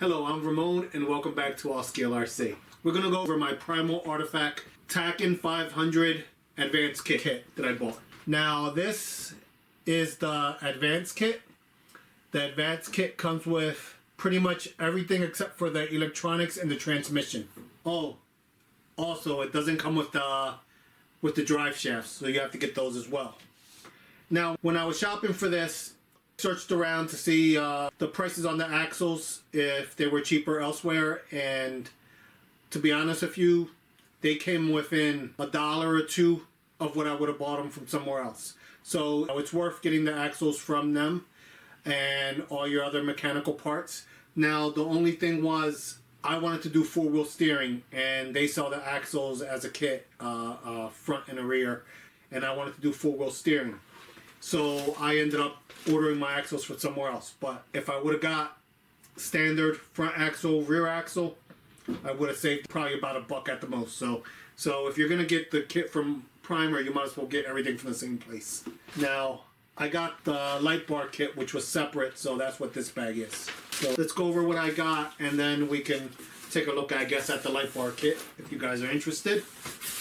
Hello, I'm Ramon and welcome back to All Scale RC. We're going to go over my Primal Artifact Tacken 500 Advanced Kit that I bought. Now this is the Advanced Kit. The Advanced Kit comes with pretty much everything except for the electronics and the transmission. Oh, also it doesn't come with the drive shafts, so you have to get those as well. Now when I was shopping for this, searched around to see the prices on the axles, if they were cheaper elsewhere, and to be honest with you, they came within $1 or $2 of what I would have bought them from somewhere else. So it's worth getting the axles from them and all your other mechanical parts. Now the only thing was I wanted to do four-wheel steering, and they sell the axles as a kit, front and a rear, and I wanted to do four-wheel steering. So I ended up ordering my axles from somewhere else. But if I would have got standard front axle, rear axle, I would have saved probably about $1 at the most. So if you're going to get the kit from Primer, you might as well get everything from the same place. Now, I got the light bar kit, which was separate, so that's what this bag is. So let's go over what I got, and then we can take a look, I guess, at the light bar kit if you guys are interested.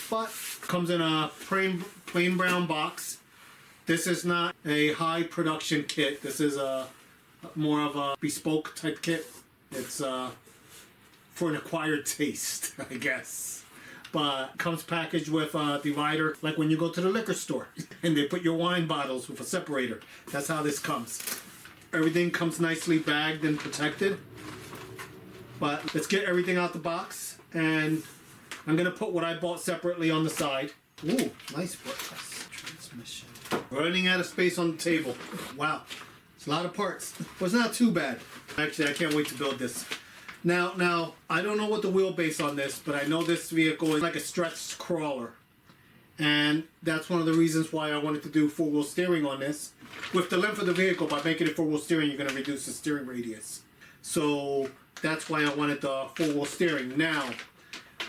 But comes in a plain brown box. This is not a high production kit. This is a more of a bespoke type kit. It's for an acquired taste, I guess. But comes packaged with a divider, like when you go to the liquor store and they put your wine bottles with a separator. That's how this comes. Everything comes nicely bagged and protected. But let's get everything out the box, and I'm gonna put what I bought separately on the side. Ooh, nice brass transmission. Running out of space on the table. Wow, it's a lot of parts. But it's not too bad. Actually, I can't wait to build this. Now, I don't know what the wheelbase on this, but I know this vehicle is like a stretched crawler. And that's one of the reasons why I wanted to do four-wheel steering on this. With the length of the vehicle, by making it four-wheel steering, you're going to reduce the steering radius. So that's why I wanted the four-wheel steering. Now,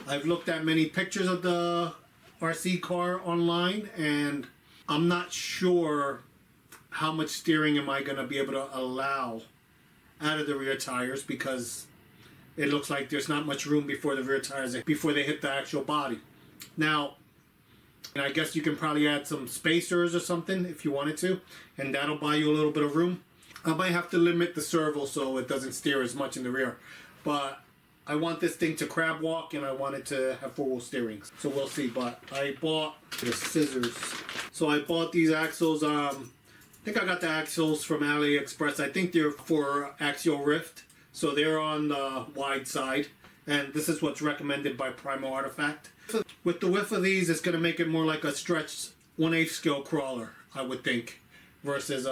I've looked at many pictures of the RC car online, and I'm not sure how much steering am I going to be able to allow out of the rear tires, because it looks like there's not much room before the rear tires, before they hit the actual body. Now, and I guess you can probably add some spacers or something if you wanted to, and that'll buy you a little bit of room. I might have to limit the servo so it doesn't steer as much in the rear. But I want this thing to crab walk, and I want it to have four-wheel steering. So we'll see. But I bought the scissors. So I bought these axles. I think I got the axles from AliExpress. I think they're for axial rift. So they're on the wide side. And this is what's recommended by Primal Artifact. With the width of these, it's going to make it more like a stretched 1/8 scale crawler, I would think. Versus,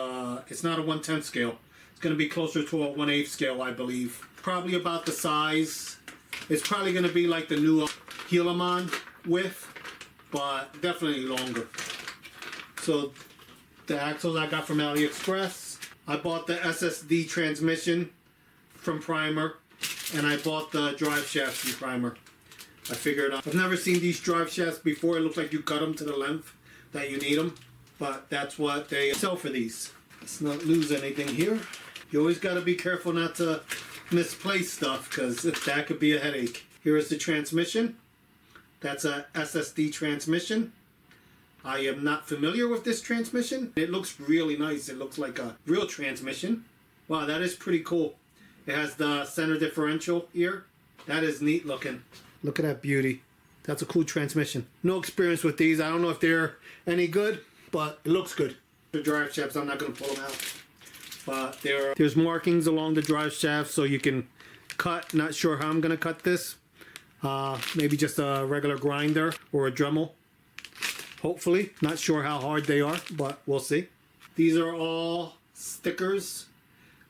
it's not a 1/10 scale. It's going to be closer to a 1/8 scale, I believe. Probably about the size. It's probably going to be like the new Helaman width, but definitely longer. So the axles I got from AliExpress. I bought the SSD transmission from Primer, and I bought the drive shafts from Primer. I figured I've never seen these drive shafts before. It looks like you cut them to the length that you need them, but that's what they sell for these. Let's not lose anything here. You always got to be careful not to misplace stuff, because that could be a headache. Here is the transmission. That's a SSD transmission. I am not familiar with this transmission. It looks really nice. It looks like a real transmission. Wow, that is pretty cool. It has the center differential here. That is neat looking. Look at that beauty. That's a cool transmission. No experience with these. I don't know if they're any good, but it looks good. The drive shafts, I'm not going to pull them out. But there's markings along the drive shaft so you can cut. Not sure how I'm going to cut this. Maybe just a regular grinder or a Dremel. Hopefully. Not sure how hard they are, but we'll see. These are all stickers,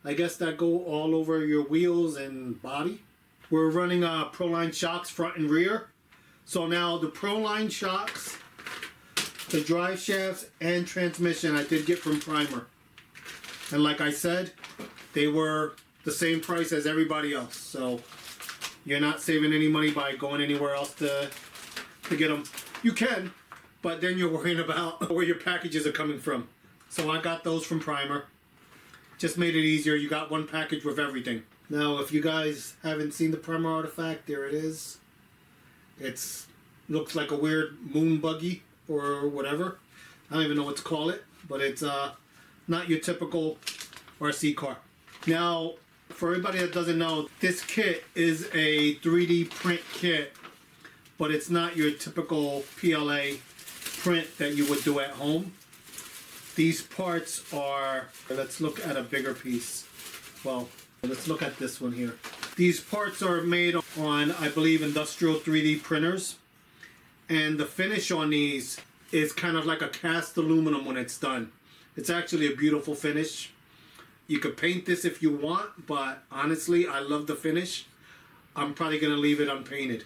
I guess, that go all over your wheels and body. We're running Proline shocks front and rear. So now the Proline shocks, the drive shafts, and transmission I did get from Primer. And like I said, they were the same price as everybody else. So you're not saving any money by going anywhere else to get them. You can, but then you're worrying about where your packages are coming from. So I got those from Primer. Just made it easier. You got one package with everything. Now, if you guys haven't seen the primer artifact, there it is. It's looks like a weird moon buggy or whatever. I don't even know what to call it, but it's not your typical RC car. Now, for everybody that doesn't know, this kit is a 3D print kit, but it's not your typical PLA print that you would do at home. These parts are, let's look at a bigger piece. Well, let's look at this one here. These parts are made on, I believe, industrial 3D printers. And the finish on these is kind of like a cast aluminum when it's done. It's actually a beautiful finish. You could paint this if you want, but honestly, I love the finish. I'm probably going to leave it unpainted.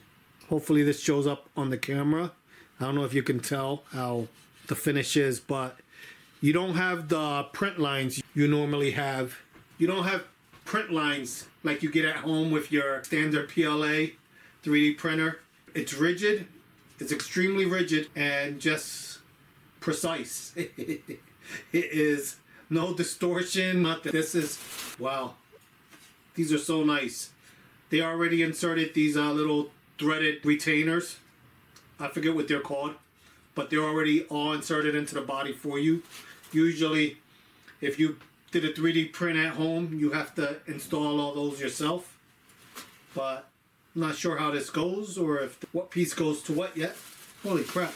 Hopefully this shows up on the camera. I don't know if you can tell how the finish is, but you don't have the print lines you normally have. You don't have print lines like you get at home with your standard PLA 3D printer. It's rigid. It's extremely rigid and just precise. It is no distortion, nothing. This is, wow. These are so nice. They already inserted these little threaded retainers. I forget what they're called, but they're already all inserted into the body for you. Usually, if you did a 3D print at home, you have to install all those yourself. But I'm not sure how this goes or if what piece goes to what yet. Holy crap.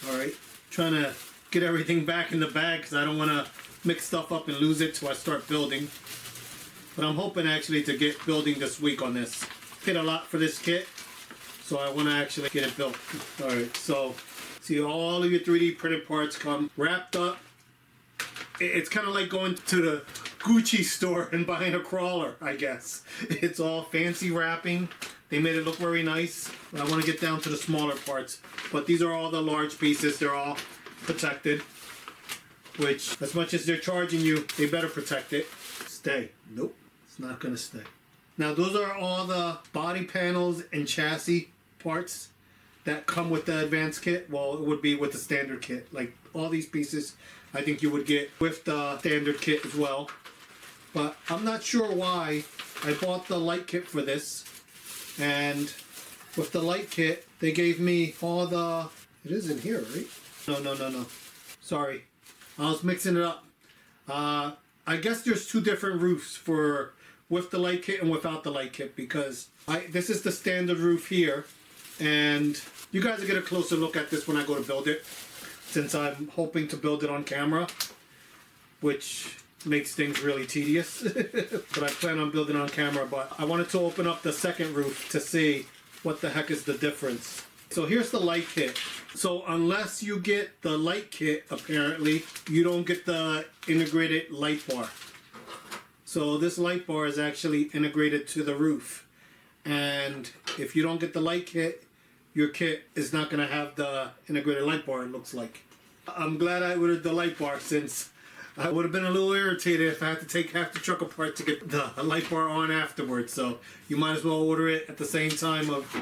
Alright, trying to get everything back in the bag because I don't want to mix stuff up and lose it till I start building. But I'm hoping actually to get building this week on this. Paid a lot for this kit, so I want to actually get it built. Alright, so see, all of your 3D printed parts come wrapped up. It's kind of like going to the Gucci store and buying a crawler, I guess. It's all fancy wrapping. They made it look very nice. I want to get down to the smaller parts. But these are all the large pieces. They're all protected. Which, as much as they're charging you, they better protect it. Stay. Nope. It's not going to stay. Now, those are all the body panels and chassis parts that come with the advanced kit. Well, it would be with the standard kit. Like, all these pieces, I think you would get with the standard kit as well. But I'm not sure why I bought the light kit for this. And with the light kit, they gave me all the... It is in here, right? No. Sorry. I was mixing it up. I guess there's two different roofs for with the light kit and without the light kit, because this is the standard roof here. And you guys will get a closer look at this when I go to build it, since I'm hoping to build it on camera, which makes things really tedious. But I plan on building on camera, but I wanted to open up the second roof to see what the heck is the difference. So here's the light kit. So unless you get the light kit, apparently, you don't get the integrated light bar. So this light bar is actually integrated to the roof. And if you don't get the light kit, your kit is not going to have the integrated light bar, it looks like. I'm glad I ordered the light bar, since I would have been a little irritated if I had to take half the truck apart to get the light bar on afterwards. So you might as well order it at the same time of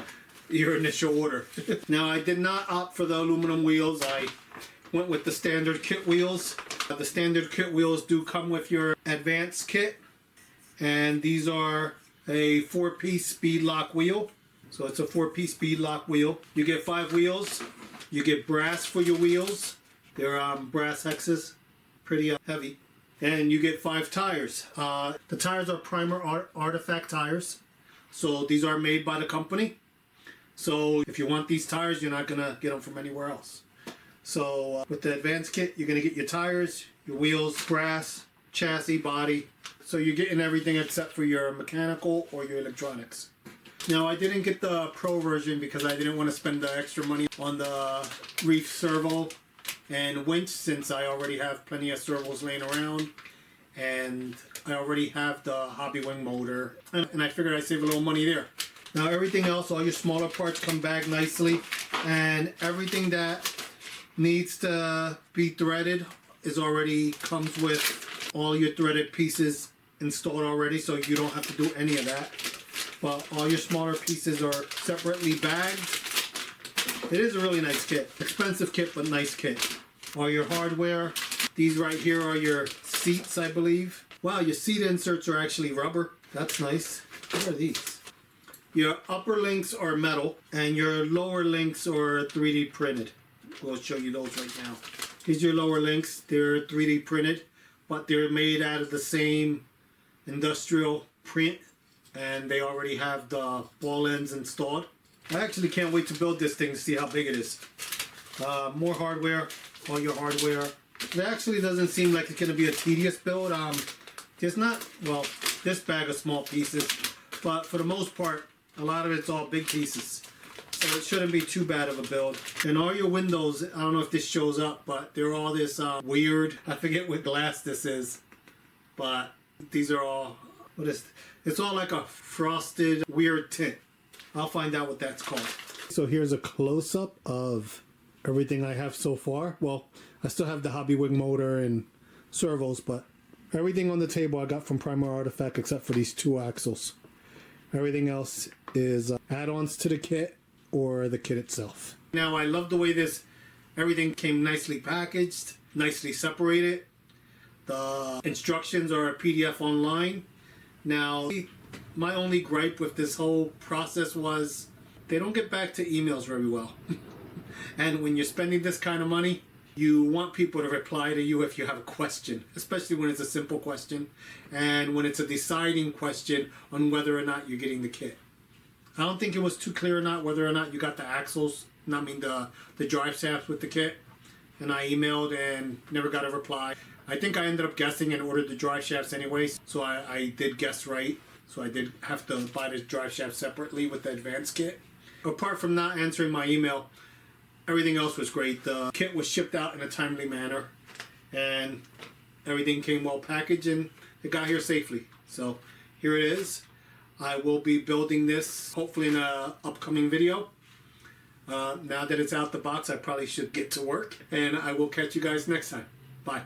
your initial order. Now, I did not opt for the aluminum wheels. I went with the standard kit wheels. The standard kit wheels do come with your advanced kit. And these are a 4-piece speed lock wheel. So it's a 4-piece speed lock wheel. You get 5 wheels. You get brass for your wheels. They're brass hexes. Pretty heavy. And you get 5 tires. The tires are primer artifact tires. So these are made by the company. So if you want these tires, you're not going to get them from anywhere else. So with the advanced kit, you're going to get your tires, your wheels, brass, chassis, body. So you're getting everything except for your mechanical or your electronics. Now, I didn't get the Pro version because I didn't want to spend the extra money on the reef servo and winch, since I already have plenty of servos laying around. And I already have the hobby wing motor. And I figured I'd save a little money there. Now, everything else, all your smaller parts come back nicely. And everything that needs to be threaded comes with all your threaded pieces installed already, so you don't have to do any of that. But all your smaller pieces are separately bagged. It is a really nice kit. Expensive kit, but nice kit. All your hardware. These right here are your seats, I believe. Wow, your seat inserts are actually rubber. That's nice. What are these? Your upper links are metal and your lower links are 3D printed. We'll show you those right now. These are your lower links. They're 3D printed, but they're made out of the same industrial print, and they already have the ball ends installed. I actually can't wait to build this thing to see how big it is. More hardware, all your hardware. It actually doesn't seem like it's going to be a tedious build. There's not, well, this bag of small pieces, but for the most part, a lot of it's all big pieces. So it shouldn't be too bad of a build. And all your windows, I don't know if this shows up, but they're all this weird, I forget what glass this is, but these are all, it's all like a frosted weird tint. I'll find out what that's called. So here's a close-up of everything I have so far. Well, I still have the hobby wing motor and servos, but everything on the table I got from Primal Artifact except for these 2 axles. Everything else is add-ons to the kit or the kit itself. Now I love the way everything came nicely packaged, nicely separated. The instructions are a PDF online. Now, my only gripe with this whole process was they don't get back to emails very well. And when you're spending this kind of money, you want people to reply to you if you have a question, especially when it's a simple question and when it's a deciding question on whether or not you're getting the kit. I don't think it was too clear or not whether or not you got the axles, the drive shafts with the kit. And I emailed and never got a reply. I think I ended up guessing and ordered the drive shafts anyways, so I did guess right. So I did have to buy the drive shaft separately with the advanced kit. Apart from not answering my email, everything else was great. The kit was shipped out in a timely manner, and everything came well packaged, and it got here safely. So here it is. I will be building this hopefully in an upcoming video. Now that it's out the box, I probably should get to work, and I will catch you guys next time. Bye.